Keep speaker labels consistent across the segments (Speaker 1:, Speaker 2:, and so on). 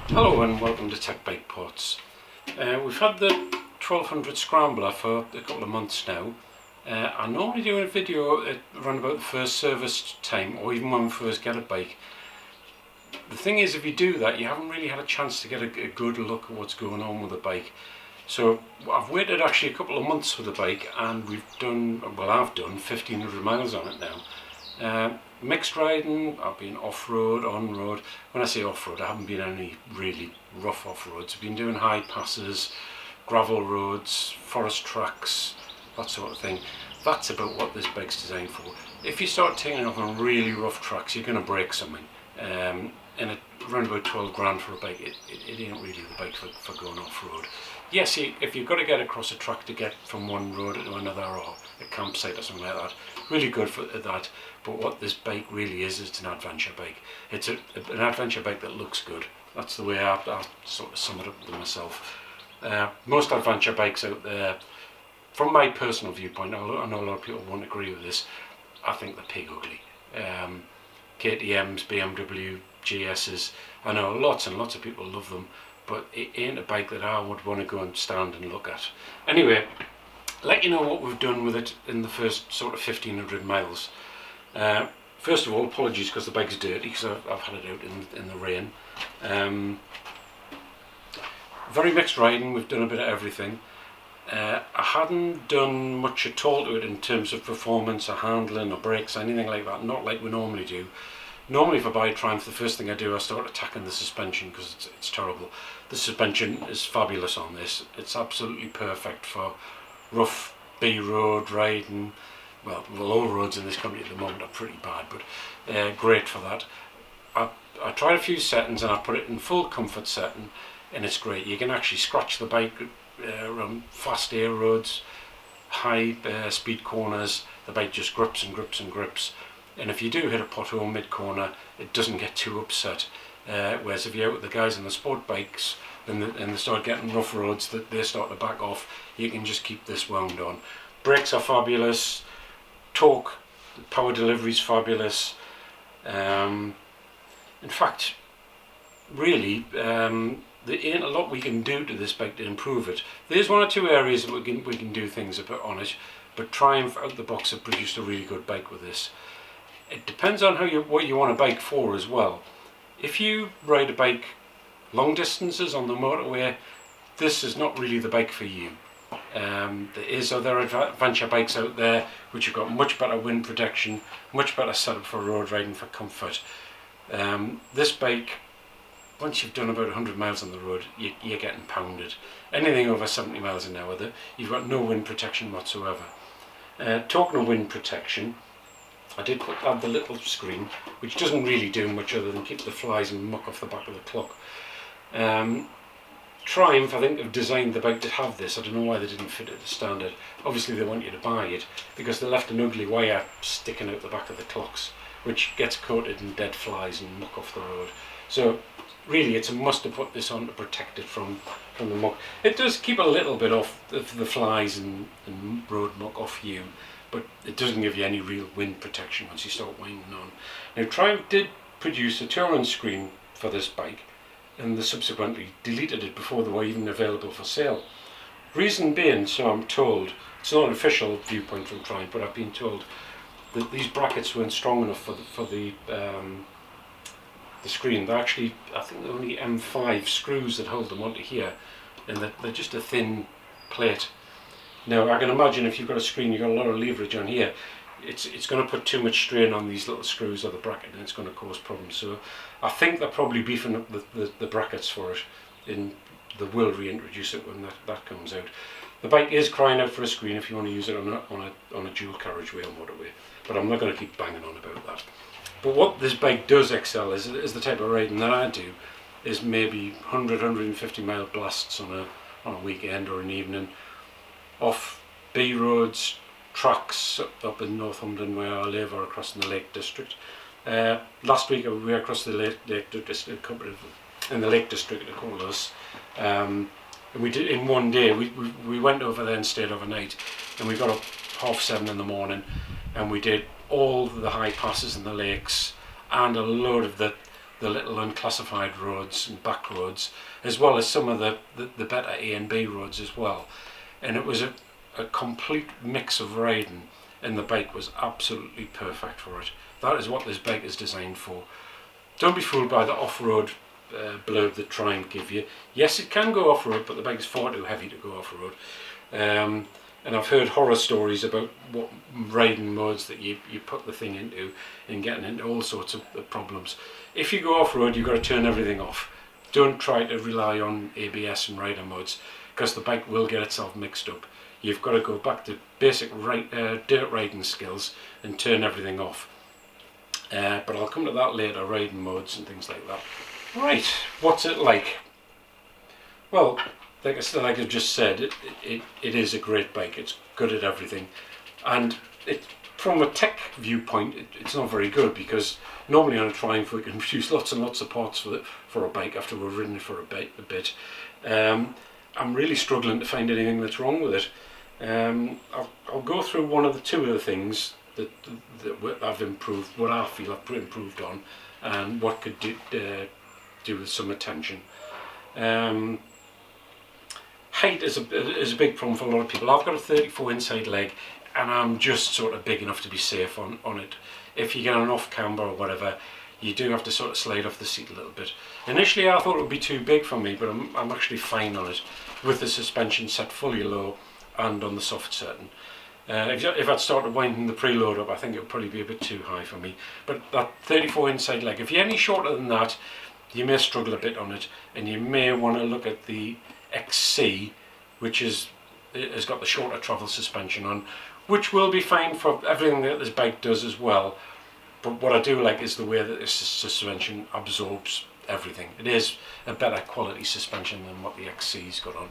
Speaker 1: Hello and welcome to TEC Bike Parts. We've had the 1200 Scrambler for a couple of months now. I normally do a video around about the first service time, or even when we first get a bike. The thing is, if you do that, you haven't really had a chance to get a good look at what's going on with the bike. So I've waited actually a couple of months for the bike, and I've done 1500 miles on it now. Mixed riding, I've been off-road, on-road. When I say off-road, I haven't been any really rough off-roads. I've been doing high passes, gravel roads, forest tracks, that sort of thing. That's about what this bike's designed for. If you start taking off on really rough tracks, you're going to break something. And around about 12 grand for a bike, it ain't really the bike for going off-road. Yes, if you've got to get across a track to get from one road to another, or a campsite or something like that, really good for that. But what this bike really is it's an adventure bike. It's an adventure bike that looks good. That's the way I sort of sum it up to myself. Most adventure bikes out there, from my personal viewpoint, I know a lot of people won't agree with this, I think they're pig ugly. KTMs, BMW, GSs, I know lots and lots of people love them, but it ain't a bike that I would want to go and stand and look at. Anyway, let you know what we've done with it in the first sort of 1500 miles. First of all, apologies because the bike's dirty, because I've had it out in the rain. Very mixed riding, we've done a bit of everything. I hadn't done much at all to it in terms of performance or handling or brakes, anything like that, not like we normally do. Normally if I buy a Triumph, the first thing I do, I start attacking the suspension because it's terrible. The suspension is fabulous on this. It's absolutely perfect for rough B-road riding. Well, all roads in this country at the moment are pretty bad, but great for that. I tried a few settings and I put it in full comfort setting, and it's great. You can actually scratch the bike around fast air roads, high speed corners. The bike just grips and grips and grips. And if you do hit a pothole mid-corner, it doesn't get too upset. Whereas if you're out with the guys on the sport bikes and they start getting rough roads that they start to back off, you can just keep this wound on. Brakes are fabulous. Torque, power delivery is fabulous. In fact, really, there ain't a lot we can do to this bike to improve it. There's one or two areas that we can do things a bit on it, but Triumph out the box have produced a really good bike with this. It depends on what you want a bike for as well. If you ride a bike long distances on the motorway, this is not really the bike for you. There is other adventure bikes out there which have got much better wind protection, much better setup for road riding, for comfort. This bike, once you've done about 100 miles on the road, you're getting pounded. Anything over 70 miles an hour, you've got no wind protection whatsoever. Talking of wind protection, I did add the little screen, which doesn't really do much other than keep the flies and muck off the back of the clock. Triumph, I think, have designed the bike to have this. I don't know why they didn't fit it as standard. Obviously they want you to buy it because they left an ugly wire sticking out the back of the clocks, which gets coated in dead flies and muck off the road. So really it's a must to put this on to protect it from the muck. It does keep a little bit off the flies and road muck off you, but it doesn't give you any real wind protection once you start winding on. Now Triumph did produce a touring screen for this bike, and they subsequently deleted it before they were even available for sale. Reason being, so I'm told, it's not an official viewpoint from Triumph, but I've been told that these brackets weren't strong enough for the screen. They're actually, I think they're only M5 screws that hold them onto here, and they're just a thin plate. Now I can imagine if you've got a screen, you've got a lot of leverage on here, it's going to put too much strain on these little screws of the bracket, and it's going to cause problems. So I think they're probably beefing up the brackets for it, and they will reintroduce it when that comes out. The bike is crying out for a screen if you want to use it on a dual carriageway or motorway, but I'm not going to keep banging on about that. But what this bike does excel is the type of riding that I do, is maybe 100-150 mile blasts on a weekend or an evening, off B roads, tracks up in Northumberland where I live, or across in the Lake District. Last week we were across the Lake District, in the Lake District they call us, and we did in one day. We went over there and stayed overnight, and we got up 7:30 in the morning, and we did all the high passes and the lakes and a load of the little unclassified roads and back roads, as well as some of the better A and B roads as well. And it was a complete mix of riding, and the bike was absolutely perfect for it. That is what this bike is designed for. Don't be fooled by the off-road blurb that try and give you. Yes, it can go off-road, but the bike is far too heavy to go off-road. And I've heard horror stories about what riding modes that you put the thing into and getting into all sorts of problems. If you go off-road, you've got to turn everything off. Don't try to rely on ABS and rider modes, because the bike will get itself mixed up. You've got to go back to basic dirt riding skills and turn everything off. But I'll come to that later, riding modes and things like that. Right, what's it like? Well, like I just said, it is a great bike. It's good at everything, and from a tech viewpoint, it's not very good, because normally on a Triumph we can produce lots and lots of parts for a bike after we've ridden it for a bit. I'm really struggling to find anything that's wrong with it. I'll go through two of the things that I've improved, what I feel I've improved on, and what could do with some attention. Height is a big problem for a lot of people. I've got a 34 inside leg, and I'm just sort of big enough to be safe on it. If you get an off camber or whatever, you do have to sort of slide off the seat a little bit. Initially I thought it would be too big for me, but I'm actually fine on it, with the suspension set fully low and on the soft setting. If I'd started winding the preload up, I think it would probably be a bit too high for me. But that 34 inside leg, if you're any shorter than that, you may struggle a bit on it, and you may want to look at the XC, which has got the shorter travel suspension on, which will be fine for everything that this bike does as well. But what I do like is the way that this suspension absorbs everything. It is a better quality suspension than what the XC's got on.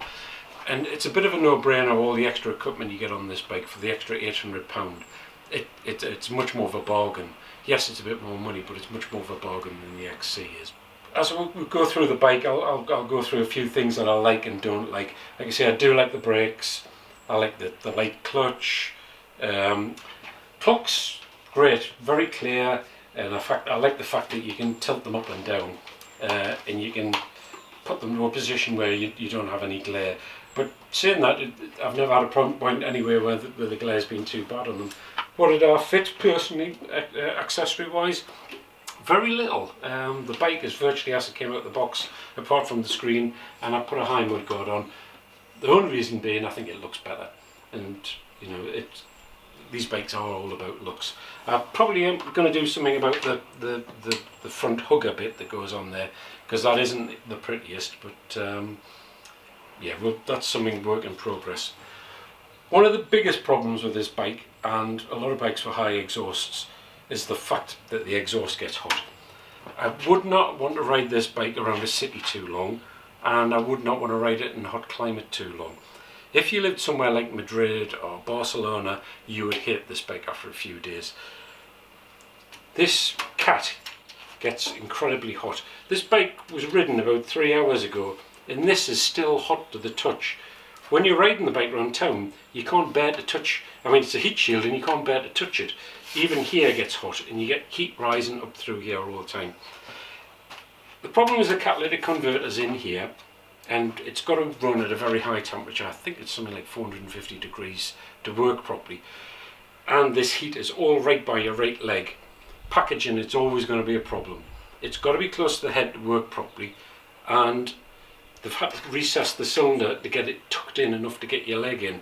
Speaker 1: And it's a bit of a no-brainer, all the extra equipment you get on this bike for the extra £800. It's much more of a bargain. Yes, it's a bit more money, but it's much more of a bargain than the XC is. As we go through the bike, I'll go through a few things that I like and don't like. Like I say, I do like the brakes. I like the light clutch. Clocks, great, very clear, and in fact, I like the fact that you can tilt them up and down, and you can put them to a position where you don't have any glare. But saying that, I've never had a point anywhere where the glare's been too bad on them. What did I fit personally, accessory-wise? Very little. The bike is virtually as it came out of the box, apart from the screen, and I put a high mud guard on. The only reason being, I think it looks better, and you know, these bikes are all about looks. I probably am going to do something about the front hugger bit that goes on there, because that isn't the prettiest, but yeah, well, that's something work in progress. One of the biggest problems with this bike, and a lot of bikes with high exhausts, is the fact that the exhaust gets hot. I would not want to ride this bike around a city too long, and I would not want to ride it in hot climate too long. If you lived somewhere like Madrid or Barcelona, you would hate this bike after a few days. This cat gets incredibly hot. This bike was ridden about 3 hours ago, and this is still hot to the touch. When you're riding the bike around town, you can't bear to touch. I mean, it's a heat shield and you can't bear to touch it. Even here gets hot, and you get heat rising up through here all the time. The problem is the catalytic converter's in here, and it's got to run at a very high temperature. I think it's something like 450 degrees to work properly. And this heat is all right by your right leg. Packaging, it's always going to be a problem. It's got to be close to the head to work properly, and they've had to recess the cylinder to get it tucked in enough to get your leg in.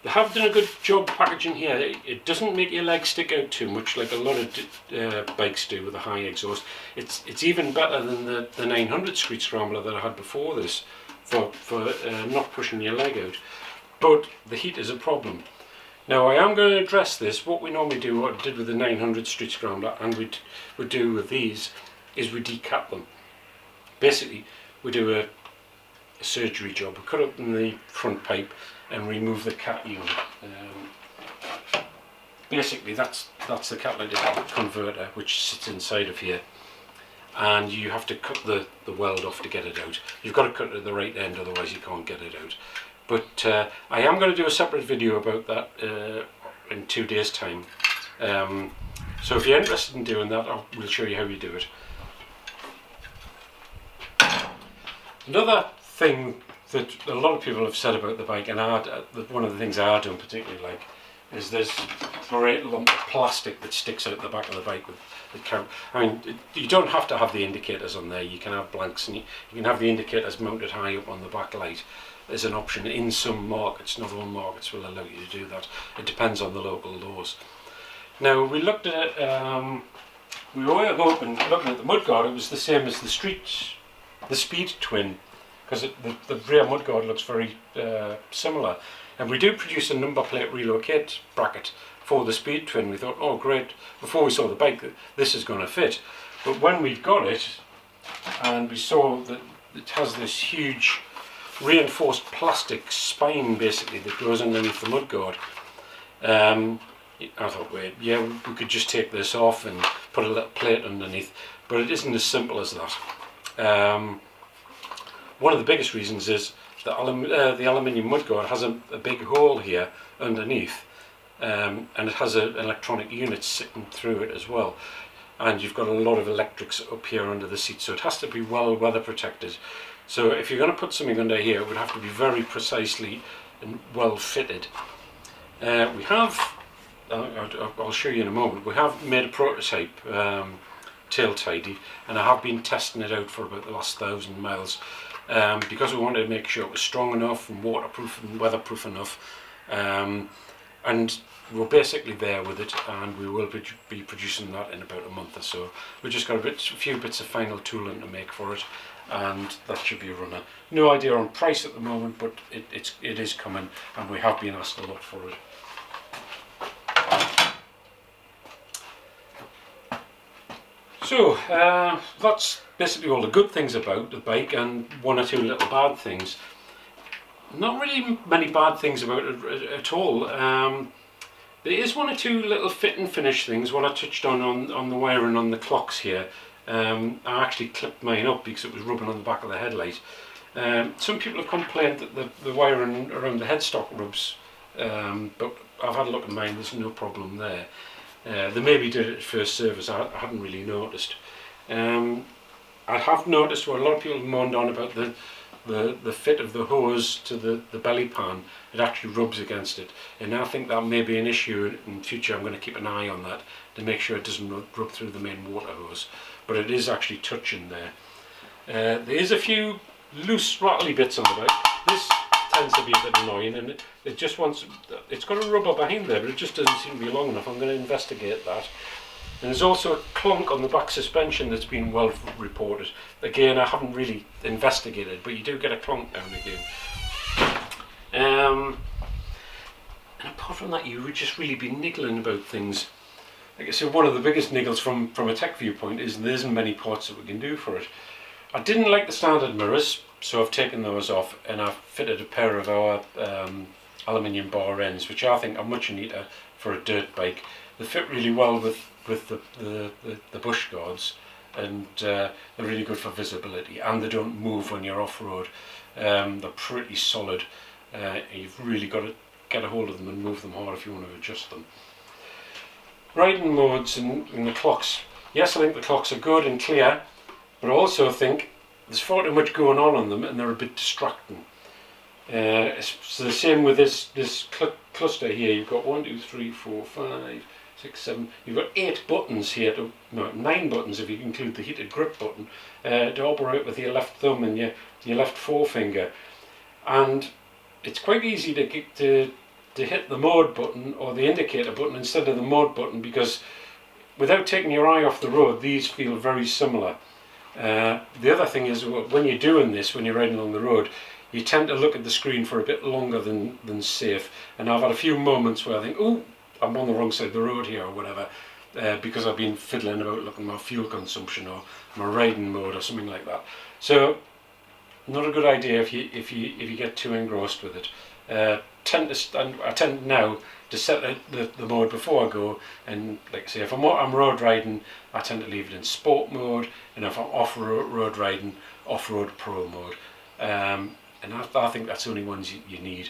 Speaker 1: They have done a good job packaging here. It doesn't make your leg stick out too much like a lot of bikes do with a high exhaust. It's even better than the 900 Street Scrambler that I had before this for not pushing your leg out. But the heat is a problem. Now I am going to address this. What we normally do, what I did with the 900 Street Scrambler, and we do with these, is we decap them. Basically, we do a surgery job. We cut open the front pipe and remove the cat unit. Basically, that's the catalytic converter which sits inside of here, and you have to cut the weld off to get it out. You've got to cut it at the right end, otherwise you can't get it out. But I am going to do a separate video about that 2 days' time. So if you're interested in doing that, we'll show you how you do it. Another thing that a lot of people have said about the bike, and one of the things I don't particularly like, is this great lump of plastic that sticks out the back of the bike with the count. I mean, you don't have to have the indicators on there. You can have blanks, and you can have the indicators mounted high up on the back light as an option in some markets. Not all markets will allow you to do that. It depends on the local laws. Now, we looked at it, we were hoping, looking at the mudguard, it was the same as the speed twin, because the rear mudguard looks very similar. And we do produce a number plate relocate bracket for the speed twin. We thought, oh great, before we saw the bike, this is going to fit. But when we got it, and we saw that it has this huge reinforced plastic spine basically that goes underneath the mudguard, I thought, wait, yeah, we could just take this off and put a little plate underneath, but it isn't as simple as that. One of the biggest reasons is the aluminium mudguard has a big hole here underneath, and it has an electronic unit sitting through it as well, and you've got a lot of electrics up here under the seat, so it has to be well weather protected. So if you're going to put something under here, it would have to be very precisely and well fitted. We have, I'll show you in a moment, we have made a prototype tail tidy, and I have been testing it out for about the last 1,000 miles because we wanted to make sure it was strong enough and waterproof and weatherproof enough, and we're basically there with it, and we will be producing that in about a month or so. We've just got a few bits of final tooling to make for it, and that should be a runner. No idea on price at the moment, but it is coming, and we have been asked a lot for it. So that's basically all the good things about the bike, and one or two little bad things. Not really many bad things about it at all. There is one or two little fit and finish things. What I touched on the wiring on the clocks here. I actually clipped mine up because it was rubbing on the back of the headlight. Some people have complained that the wiring around the headstock rubs, but I've had a look at mine, there's no problem there. They maybe did it at first service, I hadn't really noticed. I have noticed what a lot of people have moaned on about the fit of the hose to the belly pan. It actually rubs against it, and I think that may be an issue in future. I'm going to keep an eye on that to make sure it doesn't rub through the main water hose, but it is actually touching there. There is a few loose rattly bits on the bike. This tends to be a bit annoying, and it just wants, it's got a rubber behind there, but it just doesn't seem to be long enough. I'm going to investigate that. And there's also a clunk on the back suspension that's been well reported. Again, I haven't really investigated, but you do get a clunk now and again. And apart from that, you would just really be niggling about things. Like I said, one of the biggest niggles from a tech viewpoint is there isn't many parts that we can do for it. I didn't like the standard mirrors, so I've taken those off, and I've fitted a pair of our aluminium bar ends, which I think are much neater for a dirt bike. They fit really well with the bush guards, and they're really good for visibility, and they don't move when you're off-road. They're pretty solid. You've really got to get a hold of them and move them hard if you want to adjust them. Riding modes and the clocks. Yes, I think the clocks are good and clear, but I also think there's far too much going on them, and they're a bit distracting. It's the same with this cluster here. You've got 1, 2, 3, 4, 5, 6, 7. You've got 8 buttons here, 9 buttons if you include the heated grip button, to operate with your left thumb and your left forefinger. And it's quite easy to hit the mode button or the indicator button instead of the mode button, because without taking your eye off the road, these feel very similar. The other thing is, when you're doing this, when you're riding along the road, you tend to look at the screen for a bit longer than safe. And I've had a few moments where I think, oh, I'm on the wrong side of the road here or whatever, because I've been fiddling about looking at my fuel consumption or my riding mode or something like that. So not a good idea if you get too engrossed with it. I tend now to set the mode before I go, and like I say, if I'm road riding, I tend to leave it in sport mode, and if I'm off-road riding, off-road pro mode. And I think that's the only ones you need.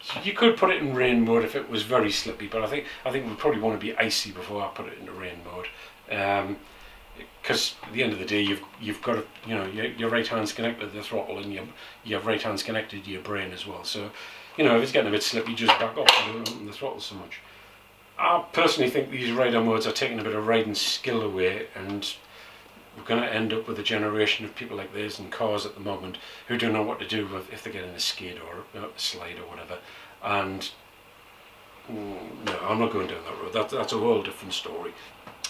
Speaker 1: So you could put it in rain mode if it was very slippy, but I think we probably want to be icy before I put it into rain mode. Because at the end of the day, you've got to, your right hand's connected to the throttle, and your right hand's connected to your brain as well. So, if it's getting a bit slippy, just back up and don't open the throttle so much. I personally think these rider modes are taking a bit of riding skill away, and we're going to end up with a generation of people like this in cars at the moment who don't know what to do if they get in a skid or a slide or whatever. And no, I'm not going down that road. That's a whole different story.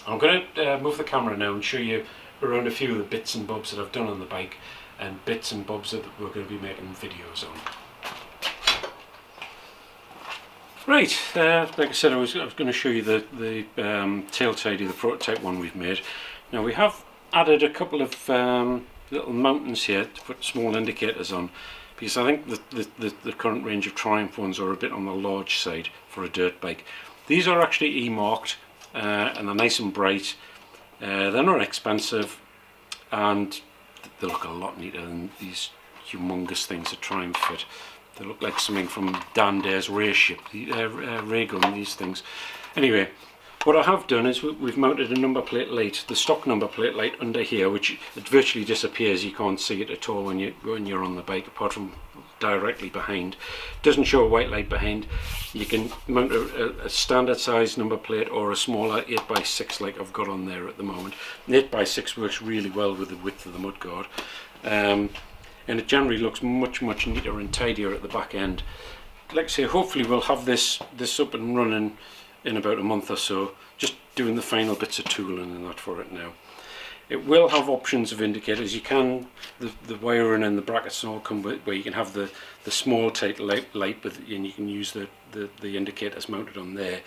Speaker 1: I'm going to move the camera now and show you around a few of the bits and bobs that I've done on the bike, and bits and bobs that we're going to be making videos on. Right, like I said, I was going to show you the tail tidy, the prototype one we've made. Now we have added a couple of little mountings here to put small indicators on, because I think the current range of Triumph ones are a bit on the large side for a dirt bike. These are actually E-marked, and they're nice and bright. They're not expensive, and they look a lot neater than these humongous things that Triumph fit. They look like something from Dan Dare's ray gun, these things. Anyway, what I have done is we've mounted a number plate light, the stock number plate light, under here, which it virtually disappears. You can't see it at all when you're on the bike, apart from directly behind. It doesn't show a white light behind. You can mount a standard size number plate or a smaller 8x6 like I've got on there at the moment. An 8x6 works really well with the width of the mudguard, and it generally looks much neater and tidier at the back end. Like I say, hopefully we'll have this up and running in about a month or so, just doing the final bits of tooling and that for it now. It will have options of indicators. You can, the wiring and the brackets and all come with, where you can have the small tight light with, and you can use the indicators mounted on there,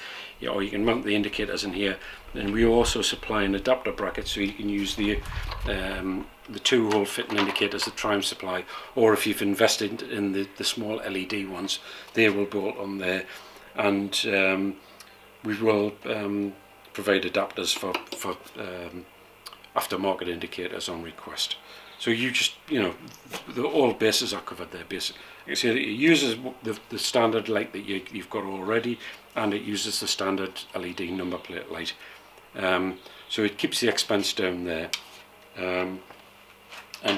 Speaker 1: or you can mount the indicators in here. And we also supply an adapter bracket, so you can use the 2-hole fitting indicators that Triumph supply, or if you've invested in the small LED ones, they will bolt on there. And we will provide adapters for aftermarket indicators on request. So you just, all bases are covered there basically. So it uses the standard light that you've got already, and it uses the standard LED number plate light. So it keeps the expense down there. And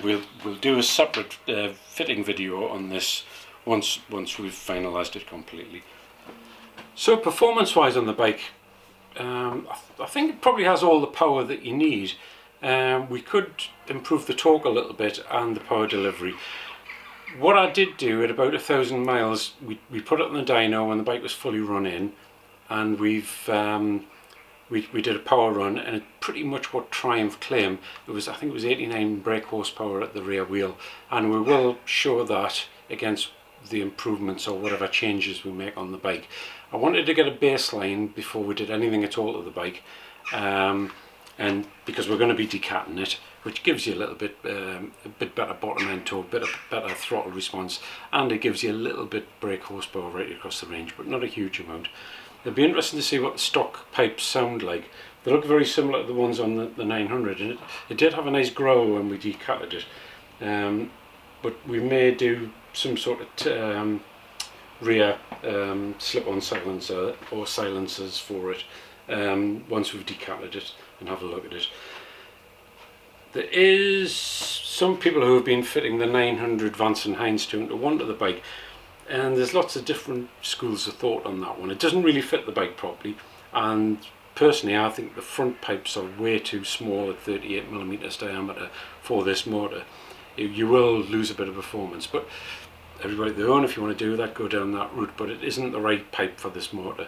Speaker 1: we'll do a separate fitting video on this once we've finalised it completely. So performance-wise on the bike, I think it probably has all the power that you need. We could improve the torque a little bit and the power delivery. What I did do at about 1,000 miles, we put it on the dyno when the bike was fully run in, and we did a power run, and it's pretty much what Triumph claim. I think it was 89 brake horsepower at the rear wheel, and we will show that against the improvements or whatever changes we make on the bike. I wanted to get a baseline before we did anything at all to the bike, and because we're going to be decatting it, which gives you a little bit a bit better bottom end torque, better throttle response, and it gives you a little bit brake horsepower right across the range, but not a huge amount. It'll be interesting to see what the stock pipes sound like. They look very similar to the ones on the 900, and it did have a nice growl when we decatted it, but we may do some sort of rear slip-on silencer or silencers for it once we've decatted it and have a look at it. There is some people who have been fitting the 900 Vance and Hines 2-to-1 to the bike, and there's lots of different schools of thought on that one. It doesn't really fit the bike properly, and personally I think the front pipes are way too small at 38mm diameter for this motor. You will lose a bit of performance, but everybody their own. If you want to do that, go down that route, but it isn't the right pipe for this motor.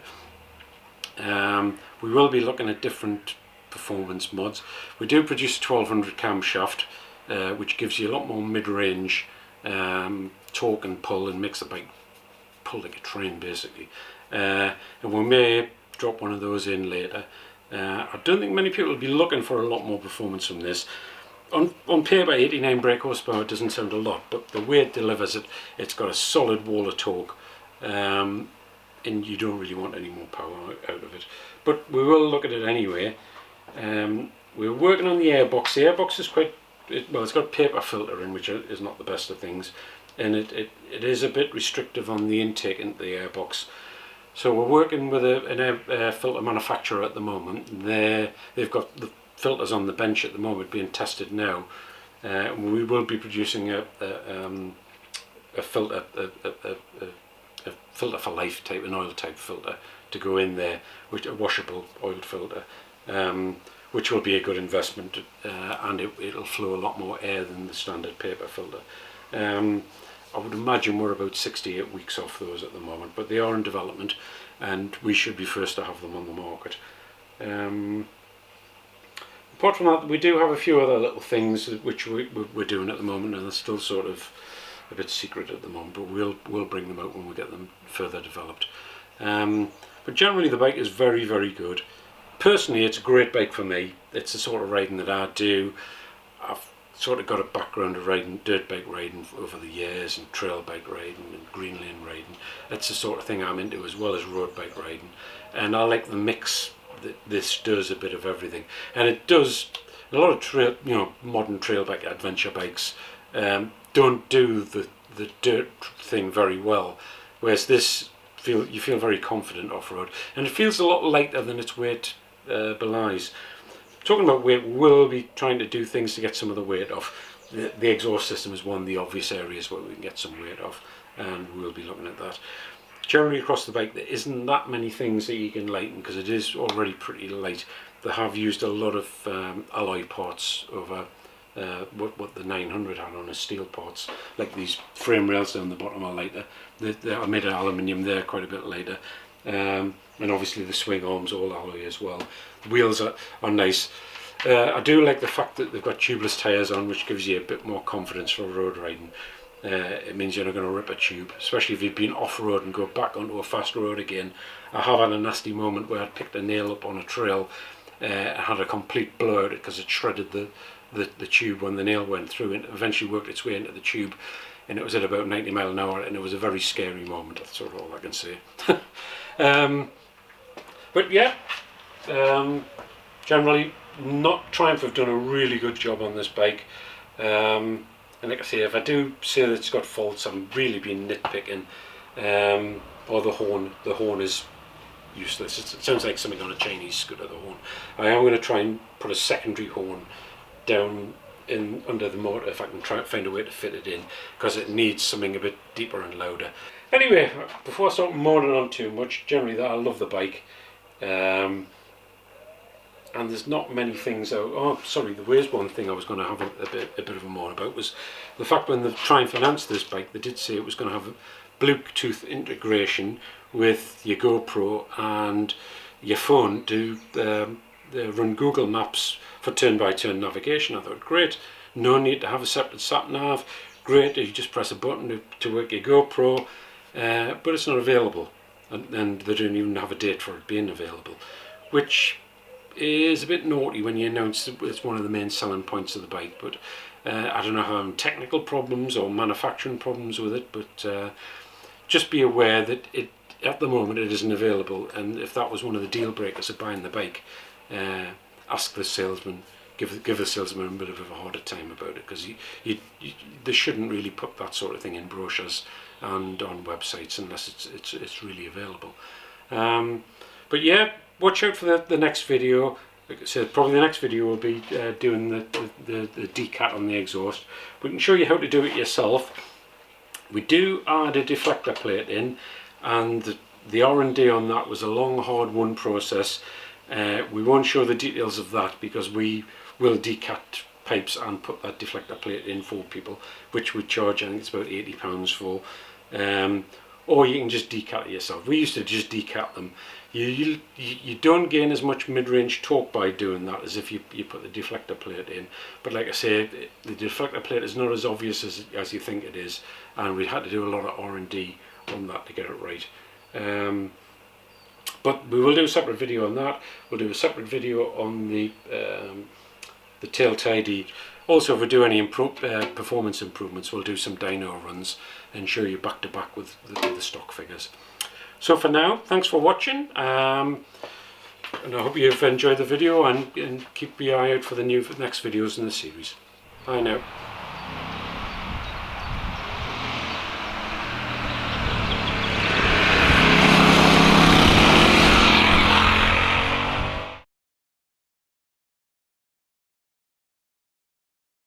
Speaker 1: We will be looking at different performance mods. We do produce a 1200 camshaft, which gives you a lot more mid-range torque and pull, and makes the bike pull like a train basically. And we may drop one of those in later. I don't think many people will be looking for a lot more performance from this. On paper, 89 brake horsepower doesn't sound a lot, but the way it delivers it, it's got a solid wall of torque, and you don't really want any more power out of it. But we will look at it anyway. We're working on the airbox. The airbox is quite, well, it's got paper filter in, which is not the best of things. and it is a bit restrictive on the intake into the airbox. So we're working with an air filter manufacturer at the moment. They've got the filters on the bench at the moment being tested now. We will be producing a filter, a filter for life type, an oil type filter to go in there, which a washable oil filter, which will be a good investment, and it'll flow a lot more air than the standard paper filter. I would imagine we're about 68 weeks off those at the moment, but they are in development and we should be first to have them on the market. Apart from that, we do have a few other little things which we're doing at the moment, and they're still sort of a bit secret at the moment, but we'll bring them out when we get them further developed. But generally the bike is very, very good. Personally, it's a great bike for me. It's the sort of riding that I do. I've sort of got a background of riding, dirt bike riding over the years, and trail bike riding and green lane riding. That's the sort of thing I'm into, as well as road bike riding. And I like the mix that this does, a bit of everything. And it does, a lot of trail, modern trail bike adventure bikes don't do the dirt thing very well, whereas this you feel very confident off-road, and it feels a lot lighter than its weight belies. Talking about weight, we'll be trying to do things to get some of the weight off. The exhaust system is one of the obvious areas where we can get some weight off, and we'll be looking at that. Generally across the bike there isn't that many things that you can lighten, because it is already pretty light. They have used a lot of alloy parts over what the 900 had on as steel parts, like these frame rails down the bottom are lighter. They are made of aluminium, they're quite a bit lighter. And obviously the swing arms all alloy as well. The wheels are nice. I do like the fact that they've got tubeless tyres on, which gives you a bit more confidence for road riding. It means you're not going to rip a tube, especially if you've been off-road and go back onto a fast road again. I have had a nasty moment where I picked a nail up on a trail and had a complete blow at it because it shredded the tube when the nail went through, and eventually worked its way into the tube, and it was at about 90 miles an hour, and it was a very scary moment. That's sort of all I can say. But yeah, generally, Triumph have done a really good job on this bike. And like I say, if I do say that it's got faults, I'm really being nitpicking. Or the horn is useless. It sounds like something on a Chinese scooter, the horn. I am going to try and put a secondary horn down under the motor if I can try and find a way to fit it in, because it needs something a bit deeper and louder. Anyway, before I start moaning on too much, generally I love the bike. And there's not many things out. Oh, sorry, there was one thing I was going to have a bit of a moan about, was the fact when the Triumph announced this bike, they did say it was going to have a Bluetooth integration with your GoPro and your phone to run Google Maps for turn-by-turn navigation. I thought, great, no need to have a separate sat-nav, great, you just press a button to work your GoPro, but it's not available, and they don't even have a date for it being available, which is a bit naughty when you announce that it's one of the main selling points of the bike. But I don't know how technical problems or manufacturing problems with it, but just be aware that at the moment it isn't available, and if that was one of the deal breakers of buying the bike, ask the salesman, give the salesman a bit of a harder time about it, because they shouldn't really put that sort of thing in brochures and on websites unless it's really available. But yeah, watch out for the next video. Like I said, probably the next video will be doing the decat on the exhaust. We can show you how to do it yourself. We do add a deflector plate in, and the R&D on that was a long, hard won process. We won't show the details of that because we will decat pipes and put that deflector plate in for people, which we charge, I think it's about £80 for. Or you can just decat it yourself. We used to just decat them. You don't gain as much mid-range torque by doing that as if you put the deflector plate in. But like I say, the deflector plate is not as obvious as you think it is, and we had to do a lot of R&D on that to get it right. But we will do a separate video on that. We'll do a separate video on the tail tidy. Also, if we do any performance improvements, we'll do some dyno runs and show you back to back with the stock figures. So for now, thanks for watching, and I hope you've enjoyed the video, and keep your eye out for the next videos in the series. Bye now.